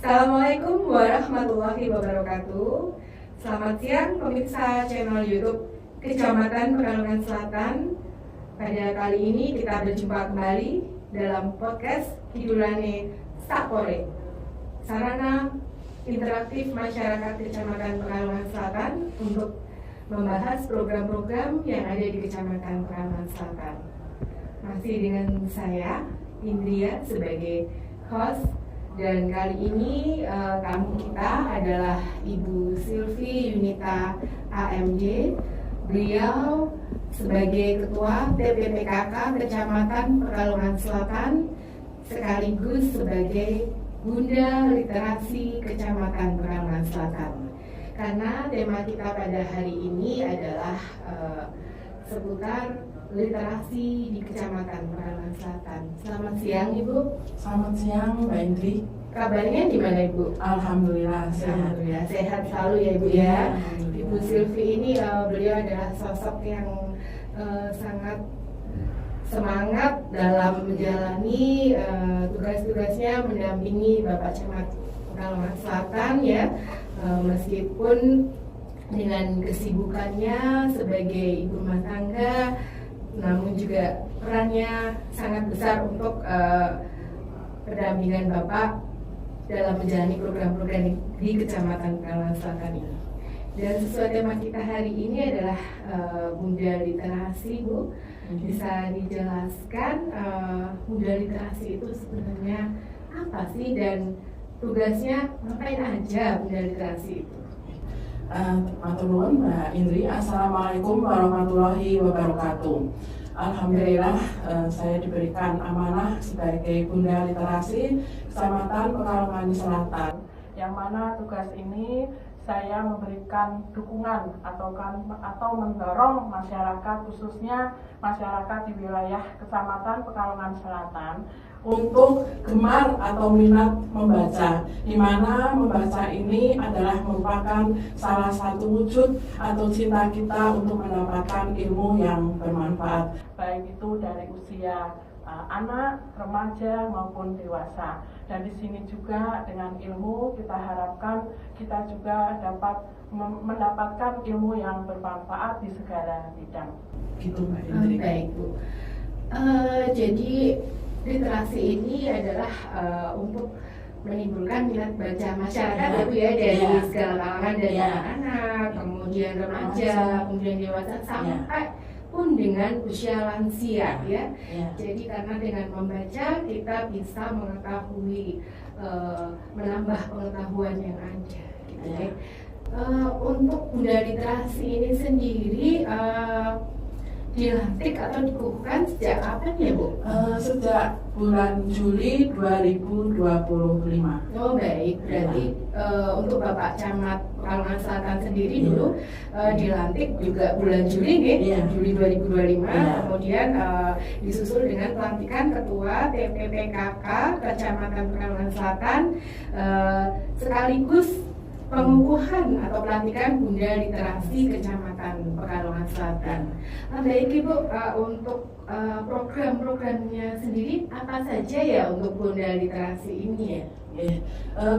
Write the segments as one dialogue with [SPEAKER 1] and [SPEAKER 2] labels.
[SPEAKER 1] Assalamualaikum warahmatullahi wabarakatuh. Selamat siang pemirsa channel YouTube Kecamatan Pekalongan Selatan. Pada kali ini kita berjumpa kembali dalam podcast Kidulane Sapore, sarana interaktif masyarakat Kecamatan Pekalongan Selatan untuk membahas program-program yang ada di Kecamatan Pekalongan Selatan. Masih dengan saya Indria sebagai host. Dan kali ini tamu kita adalah Ibu Silvi Yunita AMJ. Beliau sebagai Ketua TPPKK Kecamatan Pekalongan Selatan sekaligus sebagai Bunda Literasi Kecamatan Pekalongan Selatan. Karena tema kita pada hari ini adalah seputar literasi di Kecamatan Pekalongan Selatan. Selamat siang Ibu.
[SPEAKER 2] Selamat siang Mbak Indri.
[SPEAKER 1] Kabarnya gimana Ibu?
[SPEAKER 2] Alhamdulillah sehat.
[SPEAKER 1] Alhamdulillah sehat selalu ya Ibu ya. Ibu Silvi ini beliau adalah sosok yang sangat semangat dalam menjalani tugas-tugasnya mendampingi Bapak Camat Pekalongan Selatan ya. Meskipun dengan kesibukannya sebagai ibu rumah tangga, namun juga perannya sangat besar untuk pendampingan Bapak dalam menjalani program-program di Kecamatan Pekalongan Selatan ini. Dan sesuai tema kita hari ini adalah Bunda Literasi, Bu. Bisa dijelaskan Bunda Literasi itu sebenarnya apa sih dan tugasnya ngapain aja Bunda Literasi itu?
[SPEAKER 2] Matur nuwun Mbak Indri. Assalamualaikum warahmatullahi wabarakatuh. Alhamdulillah saya diberikan amanah sebagai Bunda Literasi Kecamatan Pekalongan Selatan, yang mana tugas ini saya memberikan dukungan atau mendorong masyarakat, khususnya masyarakat di wilayah Kecamatan Pekalongan Selatan untuk gemar atau minat membaca, di mana membaca ini adalah merupakan salah satu wujud atau cinta kita untuk mendapatkan ilmu yang bermanfaat, baik itu dari usia anak, remaja maupun dewasa. Dan di sini juga dengan ilmu kita harapkan kita juga dapat mendapatkan ilmu yang bermanfaat di segala bidang.
[SPEAKER 1] Gitu Mbak Indri. Baik Bu. Jadi literasi ini adalah untuk menimbulkan minat baca masyarakat ya Bu ya, dari segala kalangan, dari anak-anak, kemudian remaja, kemudian dewasa sampai pun dengan usia lansia ya. Jadi karena dengan membaca kita bisa mengetahui, menambah pengetahuan yang ada gitu ya. Untuk Bunda Literasi ini sendiri dilantik atau dikukuhkan sejak kapan ya Bu?
[SPEAKER 2] Sejak bulan Juli 2025.
[SPEAKER 1] Oh baik, berarti untuk Bapak Camat Pekalongan Selatan sendiri dulu dilantik juga bulan Juli nih, Juli 2025. Kemudian disusul dengan pelantikan Ketua TPPKK Kecamatan Pekalongan Selatan, sekaligus pengukuhan atau pelantikan Bunda Literasi Kecamatan Pekalongan Selatan. Baik Ibu, untuk program-programnya sendiri apa saja ya untuk Bunda Literasi ini ya?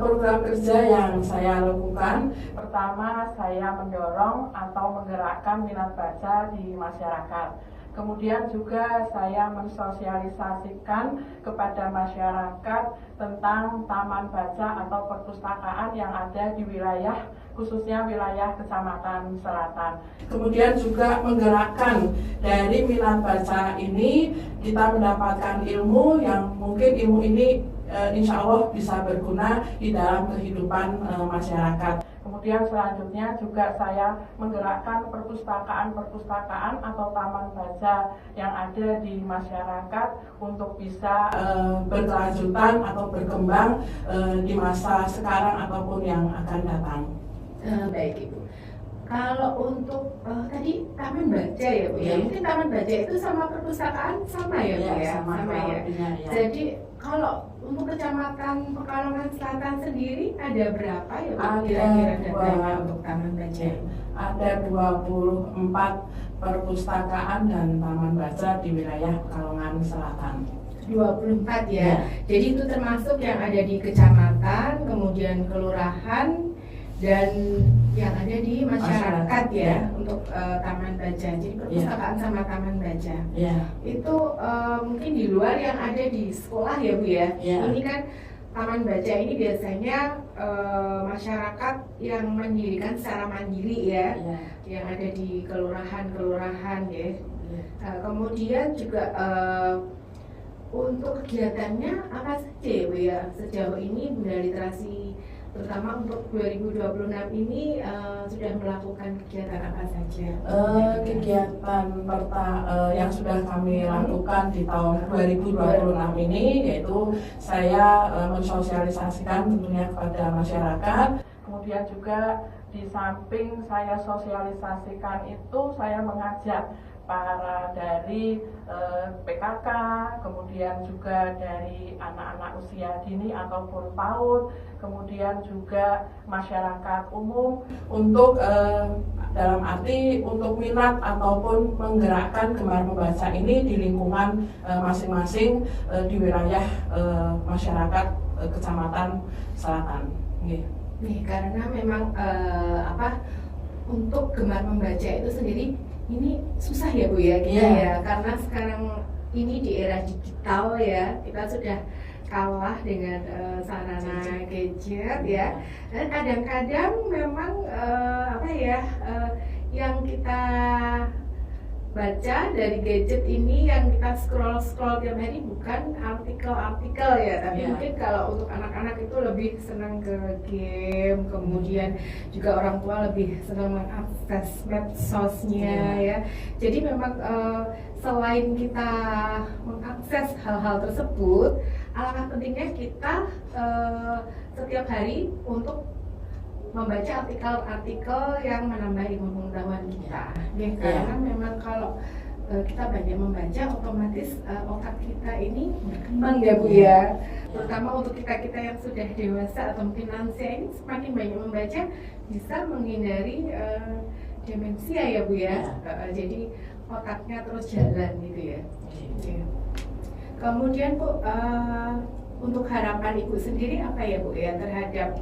[SPEAKER 2] Program kerja yang saya lakukan, pertama saya mendorong atau menggerakkan minat baca di masyarakat. Kemudian juga saya mensosialisasikan kepada masyarakat tentang taman baca atau perpustakaan yang ada di wilayah, khususnya wilayah Kecamatan Selatan. Kemudian juga menggerakkan dari minat baca ini, kita mendapatkan ilmu yang mungkin ilmu ini insya Allah bisa berguna di dalam kehidupan masyarakat. Kemudian selanjutnya juga saya menggerakkan perpustakaan-perpustakaan atau taman baca yang ada di masyarakat untuk bisa berkelanjutan atau berkembang di masa sekarang ataupun yang akan datang.
[SPEAKER 1] Baik Ibu. Kalau untuk tadi taman baca ya Bu ya, mungkin taman baca itu sama perpustakaan sama ya Bu ya? Sama ya. Jadi kalau untuk Kecamatan Pekalongan Selatan sendiri ada berapa ya Bu kira-kira datanya untuk taman baca?
[SPEAKER 2] Ada 24 perpustakaan dan taman baca di wilayah Pekalongan Selatan.
[SPEAKER 1] 24 ya. Jadi itu termasuk yang ada di kecamatan, kemudian kelurahan, dan yang ada di masyarakat ya untuk taman baca. Jadi perpustakaan sama taman baca. Itu mungkin di luar yang ada di sekolah ya Bu ya. Ini kan taman baca ini biasanya masyarakat yang mendirikan secara mandiri ya, yang ada di kelurahan-kelurahan ya. Kemudian juga untuk kegiatannya apa saja ya Bu ya sejauh ini Bunda Literasi, terutama untuk 2026 ini sudah melakukan kegiatan apa saja?
[SPEAKER 2] Kegiatan yang sudah kami lakukan di tahun 2026 ini yaitu saya mensosialisasikan tentunya kepada masyarakat. Kemudian juga di samping saya sosialisasikan itu saya mengajak para dari PKK, kemudian juga dari anak-anak usia dini ataupun PAUD, kemudian juga masyarakat umum untuk dalam arti untuk minat ataupun menggerakkan gemar membaca ini di lingkungan masing-masing di wilayah masyarakat Kecamatan Selatan.
[SPEAKER 1] Nih, karena memang untuk gemar membaca itu sendiri ini susah ya Bu ya kita ya, karena sekarang ini di era digital ya, kita sudah kalah dengan sarana gadget ya, dan kadang-kadang memang yang kita baca dari gadget ini, yang kita scroll tiap hari bukan artikel-artikel ya, tapi mungkin kalau untuk anak-anak itu lebih senang ke game, kemudian juga orang tua lebih senang mengakses medsosnya ya. Jadi memang selain kita mengakses hal-hal tersebut, alangkah pentingnya kita setiap hari untuk membaca artikel-artikel yang menambah ilmu pengetahuan kita. Karena memang kalau kita banyak membaca, otomatis otak kita ini berkembang ya Bu ya. Terutama untuk kita yang sudah dewasa atau mungkin lansia ini, semakin banyak membaca bisa menghindari demensia ya Bu ya. Jadi otaknya terus jalan gitu ya. Kemudian Bu, untuk harapan Ibu sendiri apa ya Bu ya terhadap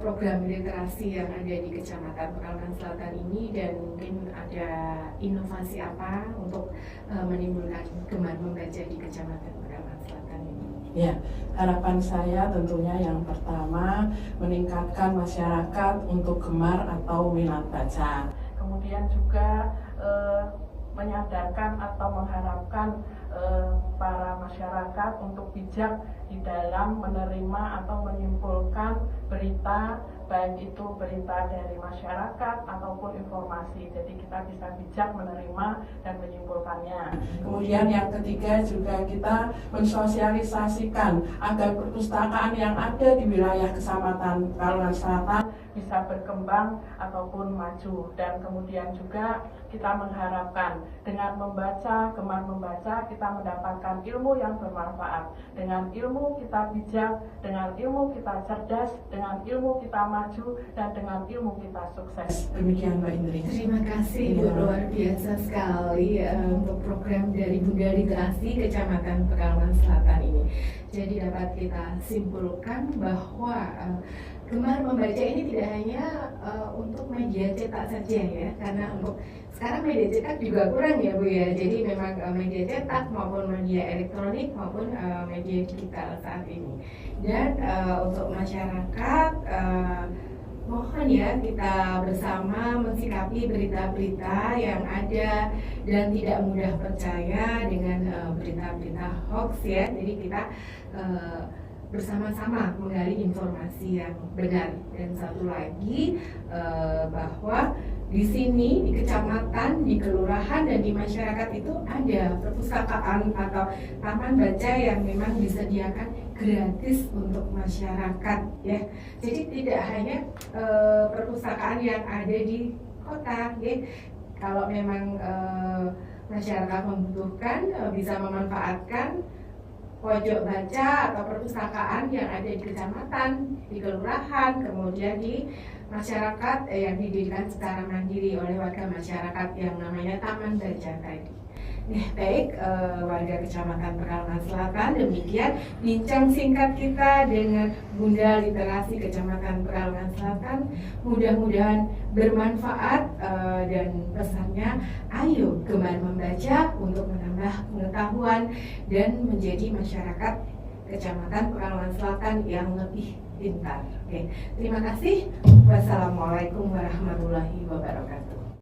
[SPEAKER 1] program literasi yang ada di Kecamatan Pekalongan Selatan ini, dan mungkin ada inovasi apa untuk menimbulkan gemar membaca di Kecamatan Pekalongan Selatan ini?
[SPEAKER 2] Ya, harapan saya tentunya yang pertama meningkatkan masyarakat untuk gemar atau minat baca. Kemudian juga menyadarkan atau mengharapkan para masyarakat untuk bijak di dalam menerima atau menyimpulkan berita, baik itu berita dari masyarakat ataupun informasi. Jadi kita bisa bijak menerima dan menyimpulkannya. Kemudian yang ketiga juga kita mensosialisasikan agar perpustakaan yang ada di wilayah Kecamatan Pekalongan Selatan bisa berkembang ataupun maju. Dan kemudian juga kita mengharapkan dengan membaca, gemar membaca, kita mendapatkan ilmu yang bermanfaat. Dengan ilmu kita bijak, dengan ilmu kita cerdas, dengan ilmu kita maju, dan dengan ilmu kita sukses. Demikian Mbak Indri.
[SPEAKER 1] Terima kasih Bu, luar biasa sekali untuk program dari Bunda Literasi Kecamatan Pekalongan Selatan ini. Jadi dapat kita simpulkan bahwa gemar membaca ini tidak hanya untuk media cetak saja ya, karena untuk sekarang media cetak juga kurang ya Bu ya. Jadi memang media cetak maupun media elektronik maupun media digital saat ini. Dan untuk masyarakat mohon ya kita bersama mensikapi berita-berita yang ada dan tidak mudah percaya dengan berita-berita hoax ya. Jadi kita bersama-sama menggali informasi yang benar. Dan satu lagi bahwa di sini, di kecamatan, di kelurahan, dan di masyarakat itu ada perpustakaan atau taman baca yang memang disediakan gratis untuk masyarakat ya. Jadi tidak hanya perpustakaan yang ada di kota ya. Kalau memang masyarakat membutuhkan, bisa memanfaatkan pojok baca atau perpustakaan yang ada di kecamatan, di kelurahan, kemudian di masyarakat yang didirikan secara mandiri oleh warga masyarakat yang namanya Taman Baca tadi. Baik, warga Kecamatan Pekalongan Selatan, demikian bincang singkat kita dengan Bunda Literasi Kecamatan Pekalongan Selatan. Mudah-mudahan bermanfaat, dan pesannya, ayo gemar membaca untuk menambah pengetahuan dan menjadi masyarakat Kecamatan Pekalongan Selatan yang lebih pintar. Terima kasih. Wassalamualaikum warahmatullahi wabarakatuh.